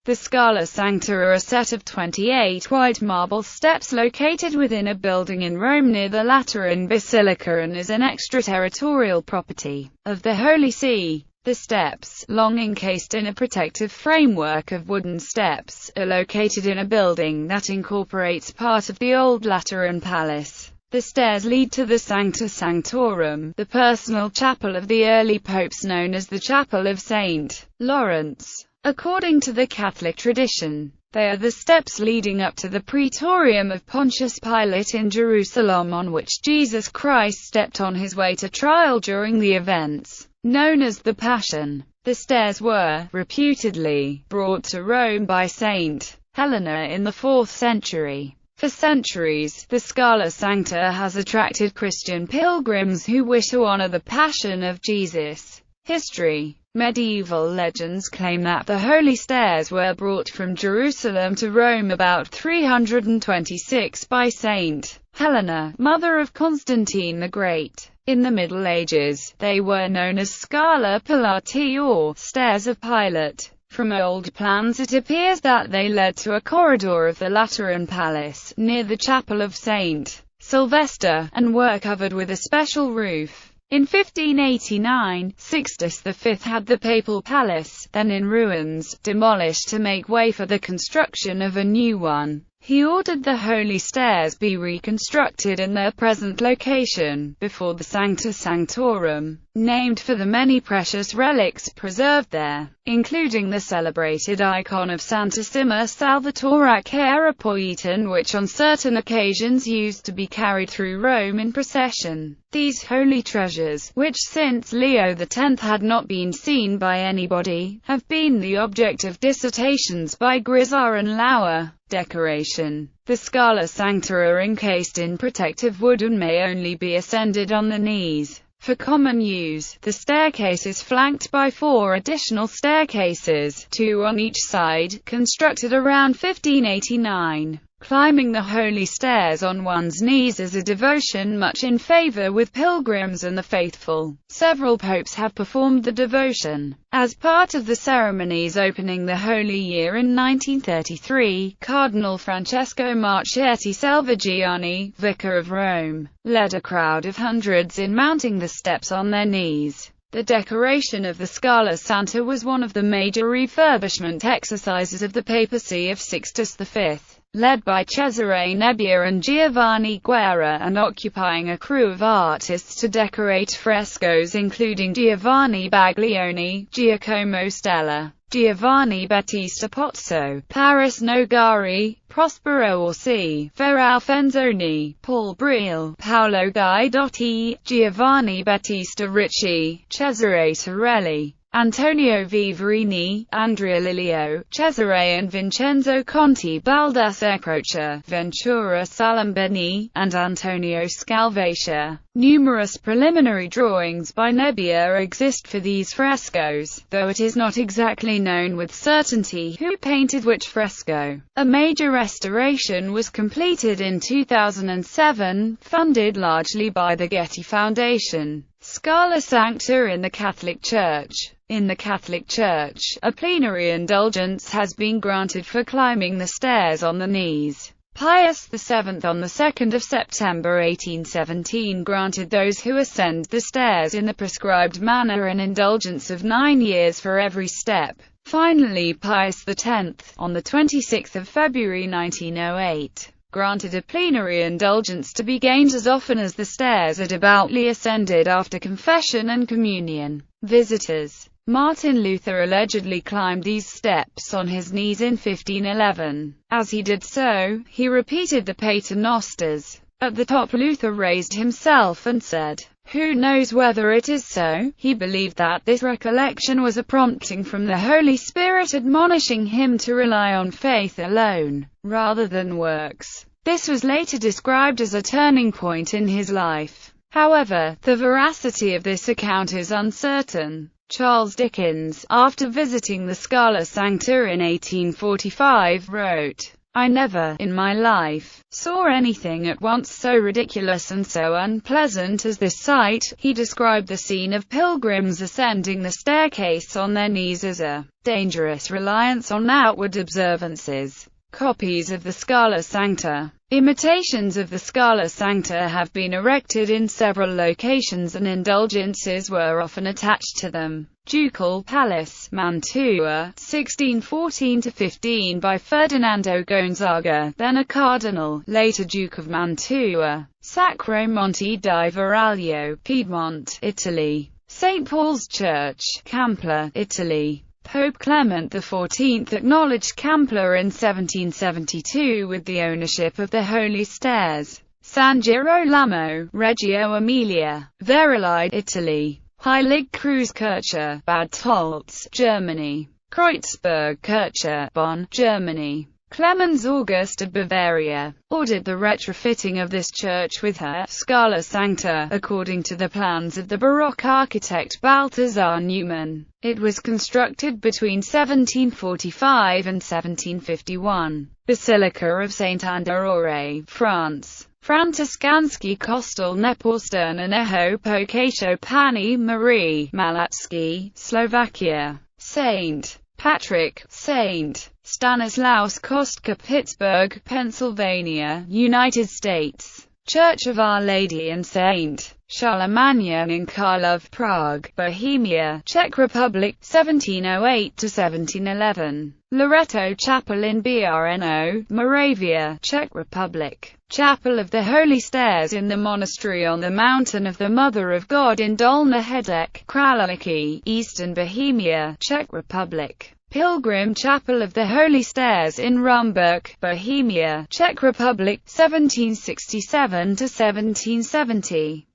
The Scala Sancta are a set of 28 white marble steps located within a building in Rome near the Lateran Basilica and is an extraterritorial property of the Holy See. The steps, long encased in a protective framework of wooden steps, are located in a building that incorporates part of the old Lateran Palace. The stairs lead to the Sancta Sanctorum, the personal chapel of the early popes known as the Chapel of St. Lawrence. According to the Catholic tradition, they are the steps leading up to the Praetorium of Pontius Pilate in Jerusalem on which Jesus Christ stepped on his way to trial during the events known as the Passion. The stairs were, reputedly, brought to Rome by Saint Helena in the 4th century. For centuries, the Scala Sancta has attracted Christian pilgrims who wish to honor the Passion of Jesus. History. Medieval legends claim that the holy stairs were brought from Jerusalem to Rome about 326 by Saint Helena, mother of Constantine the Great. In the Middle Ages, they were known as Scala Pilati or Stairs of Pilate. From old plans it appears that they led to a corridor of the Lateran Palace, near the Chapel of St. Sylvester, and were covered with a special roof. In 1589, Sixtus V had the papal palace, then in ruins, demolished to make way for the construction of a new one. He ordered the holy stairs be reconstructed in their present location, before the Sancta Sanctorum, named for the many precious relics preserved there, including the celebrated icon of Santissima Salvatore Chiarapoetan, which on certain occasions used to be carried through Rome in procession. These holy treasures, which since Leo X had not been seen by anybody, have been the object of dissertations by Grisar and Lauer. Decoration. The Scala Sancta are encased in protective wood and may only be ascended on the knees. For common use, the staircase is flanked by 4 additional staircases, 2 on each side, constructed around 1589. Climbing the holy stairs on one's knees is a devotion much in favor with pilgrims and the faithful. Several popes have performed the devotion. As part of the ceremonies opening the Holy Year in 1933, Cardinal Francesco Marchetti Salvagiani, Vicar of Rome, led a crowd of hundreds in mounting the steps on their knees. The decoration of the Scala Sancta was one of the major refurbishment exercises of the papacy of Sixtus V. Led by Cesare Nebbia and Giovanni Guerra, and occupying a crew of artists to decorate frescoes including Giovanni Baglioni, Giacomo Stella, Giovanni Battista Pozzo, Paris Nogari, Prospero Orsi, Ferrao Fenzoni, Paul Briel, Paolo Guidotti, Giovanni Battista Ricci, Cesare Torelli, Antonio Vivarini, Andrea Lilio, Cesare and Vincenzo Conti, Baldassare Croce, Ventura Salambeni, and Antonio Scalvacia. Numerous preliminary drawings by Nebbia exist for these frescoes, though it is not exactly known with certainty who painted which fresco. A major restoration was completed in 2007, funded largely by the Getty Foundation. Scala Sancta in the Catholic Church. In the Catholic Church, a plenary indulgence has been granted for climbing the stairs on the knees. Pius VII on the 2nd of September 1817 granted those who ascend the stairs in the prescribed manner an indulgence of 9 years for every step. Finally, Pius X, on the 26th of February 1908, granted a plenary indulgence to be gained as often as the stairs are devoutly ascended after confession and communion. Visitors. Martin Luther allegedly climbed these steps on his knees in 1511. As he did so, he repeated the Pater Nosters. At the top Luther raised himself and said, "Who knows whether it is so?" He believed that this recollection was a prompting from the Holy Spirit admonishing him to rely on faith alone, rather than works. This was later described as a turning point in his life. However, the veracity of this account is uncertain. Charles Dickens, after visiting the Scala Sancta in 1845, wrote, I never, in my life, saw anything at once so ridiculous and so unpleasant as this sight." He described the scene of pilgrims ascending the staircase on their knees as a dangerous reliance on outward observances. Copies of the Scala Sancta. Imitations of the Scala Sancta have been erected in several locations and indulgences were often attached to them. Ducal Palace, Mantua, 1614–15 by Ferdinando Gonzaga, then a cardinal, later Duke of Mantua. Sacro Monte di Veraglio, Piedmont, Italy. St. Paul's Church, Campla, Italy. Pope Clement XIV acknowledged Campla in 1772 with the ownership of the Holy Stairs. San Girolamo, Reggio Emilia, Veroli, Italy. Heiligkreuzkirche, Bad Tolz, Germany. Kreuzbergkirche, Bonn, Germany. Clemens August of Bavaria ordered the retrofitting of this church with her Scala Sancta, according to the plans of the Baroque architect Balthasar Neumann. It was constructed between 1745 and 1751. Basilica of Saint Andorre, France. Františkanský kostel Nepostrneného Pokačo Panny Marie, Malatsky, Slovakia. St. Patrick, St. Stanislaus Kostka, Pittsburgh, Pennsylvania, United States. Church of Our Lady and St. Charlemagne in Karlov, Prague, Bohemia, Czech Republic, 1708–1711. Loreto Chapel in Brno, Moravia, Czech Republic. Chapel of the Holy Stairs in the monastery on the Mountain of the Mother of God in Dolní Hradec, Králíky, Eastern Bohemia, Czech Republic. Pilgrim Chapel of the Holy Stairs in Rumburk, Bohemia, Czech Republic, 1767–1770.